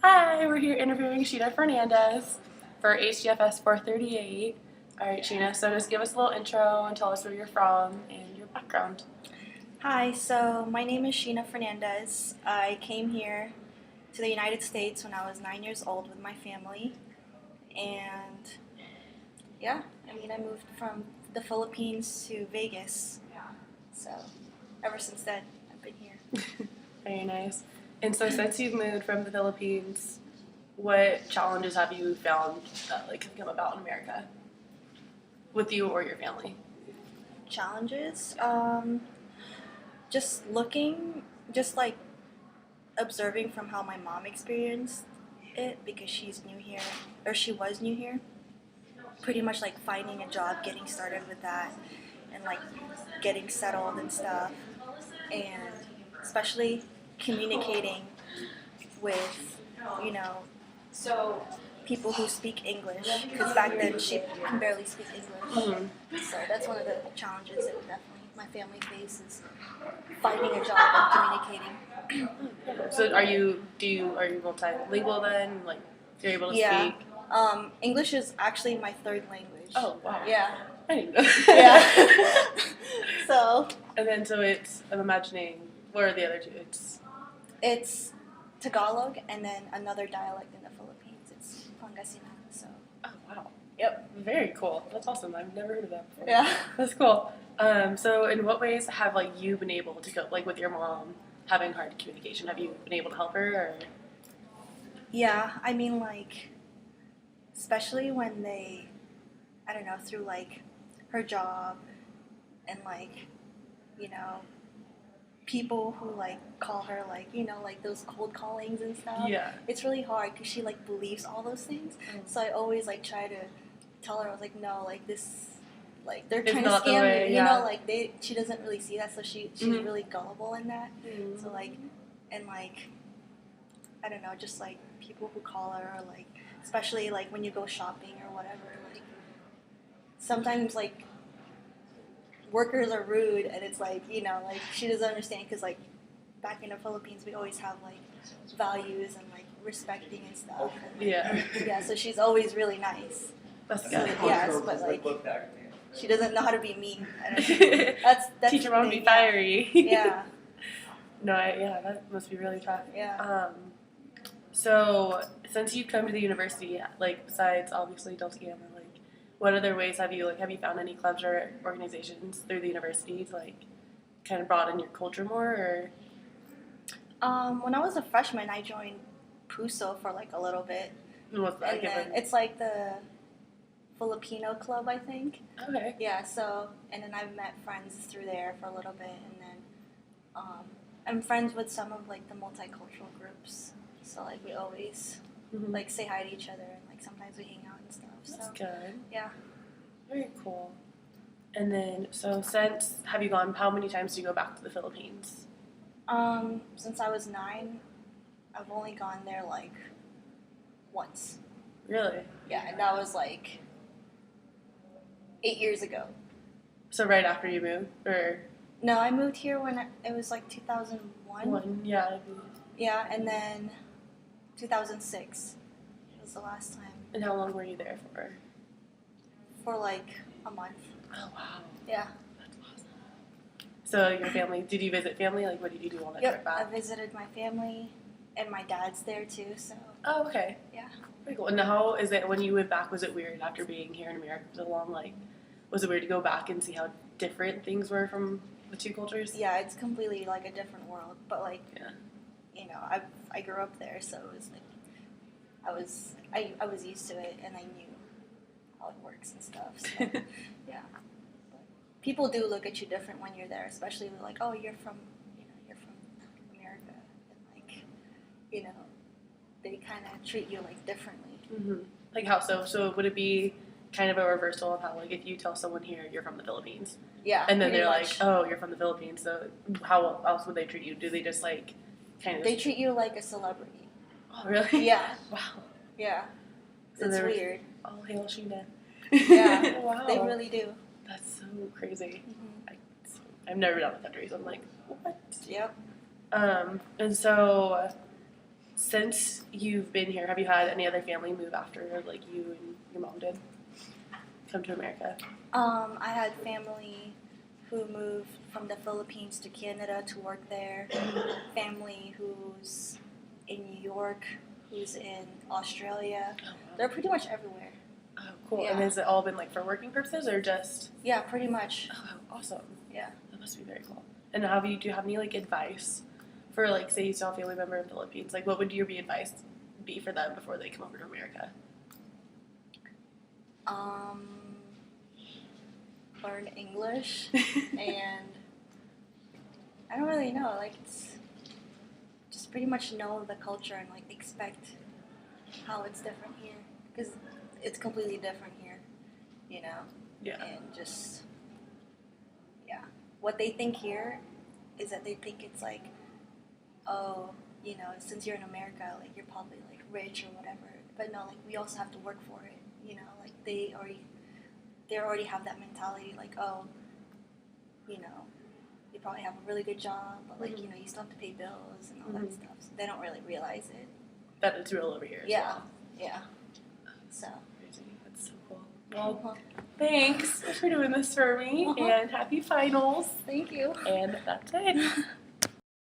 Hi, we're here interviewing Sheena Fernandez for HDFS 438. All right, Sheena, so just give us a little intro and tell us where you're from and your background. Hi, so my name is Sheena Fernandez. I came here to the United States when I was 9 years old with my family. And I moved from the Philippines to Vegas. So ever since then, I've been here. Very nice. And so since you've moved from the Philippines, what challenges have you found that have come about in America with you or your family? Challenges? Just observing from how my mom experienced it because she's new here, or she was new here. Pretty much like finding a job, getting started with that, and like getting settled and stuff, and especially communicating with, you know, people who speak English, because back then she can barely speak English. Mm-hmm. So that's one of the challenges that definitely my family faces: finding a job and communicating. So are you multilingual then? Like you're able to Yeah. speak? English is actually my third language. Oh wow. Yeah. I didn't know. Yeah. So And then I'm imagining, what are the other two? it's Tagalog and then another dialect in the Philippines. It's Pangasinan. So. Oh wow. Yep. Very cool. That's awesome. I've never heard of that before. Yeah. That's cool. So in what ways have you been able to go with your mom having hard communication? Have you been able to help her or? Yeah, I mean especially when through her job and people who call her those cold callings and stuff. Yeah. It's really hard because she believes all those things. So I always try to tell her, I was like, no, this they're trying to scam me. Yeah. She doesn't really see that, so she's Mm-hmm. really gullible in that. Mm-hmm. So I don't know, just people who call her, or especially when you go shopping or whatever, sometimes workers are rude, and it's she doesn't understand because back in the Philippines we always have values and respecting and stuff. And, Yeah. Yeah, so she's always really nice. That's So, good. yes, but she doesn't know how to be mean. I don't know. That's Teach your mom to be yeah. fiery. Yeah. No, that must be really tough. Yeah. So since you've come to the university, besides obviously Delta Gamma, what other ways have you found any clubs or organizations through the university to kind of broaden your culture more? Or When I was a freshman, I joined PUSO for a little bit, what's that? and then it's the Filipino club, I think. Okay. Yeah. So and then I've met friends through there for a little bit, and then I'm friends with some of the multicultural groups. So we always Mm-hmm. say hi to each other, and sometimes we hang out and stuff. That's So good. yeah. Very cool. And then, have you gone? How many times do you go back to the Philippines? Since I was 9, I've only gone there once. Really? Yeah, and that was 8 years ago. So right after you moved, or No, I moved here when it was 2001. one? Yeah. Yeah, and then 2006 was the last time. And how long were you there for? For a month. Oh wow. Yeah. That's awesome. So your family? Did you visit family? What did you do on that trip Yep, back? I visited my family, and my dad's there too. So Oh, okay. yeah. Pretty cool. And how is it when you went back? Was it weird after being here in America for so long? Was it weird to go back and see how different things were from the two cultures? Yeah, it's completely a different world. But Yeah. I grew up there, so it was I was used to it, and I knew how it works and stuff. So yeah. But people do look at you different when you're there, especially oh, you're from America, and they kind of treat you differently. Mm-hmm. How so? So would it be kind of a reversal of how if you tell someone here you're from the Philippines, Yeah. and then they're much. oh, you're from the Philippines, so how else would they treat you? Do they just kind of? They treat you like a celebrity. Oh really? Yeah. Wow. Yeah. So It's weird. Oh, hail Sheena. Yeah. Wow. They really do. That's so crazy. Mm-hmm. I've never been out of the country, so I'm what? Yep. And so Since you've been here, have you had any other family move after, like, you and your mom did? Come to America? I had family who moved from the Philippines to Canada to work there. Family who's in New York, who's in Australia. Oh, wow. They're pretty much everywhere. Oh, cool. Yeah. And has it all been, like, for working purposes or just... Yeah, pretty much. Oh, awesome. Yeah. That must be very cool. And do you have any, like, advice for, like, say you still have a family member in the Philippines? Like, what would your advice be for them before they come over to America? Learn English, and I don't really know, like, it's just pretty much know the culture and, like, expect how it's different here, because it's completely different here, you know? Yeah. And just, yeah. What they think here is that they think it's like, oh, you know, since you're in America, like, you're probably, like, rich or whatever, but no, like, we also have to work for it, you know, like, they already have that mentality, like, oh, you know, you probably have a really good job, but, like, you know, you still have to pay bills and all that stuff. So they don't really realize it. That it's real over here as Yeah, well. yeah. So. Crazy. That's so cool. Well, thanks for doing this for me, and happy finals. Thank you. And that's it.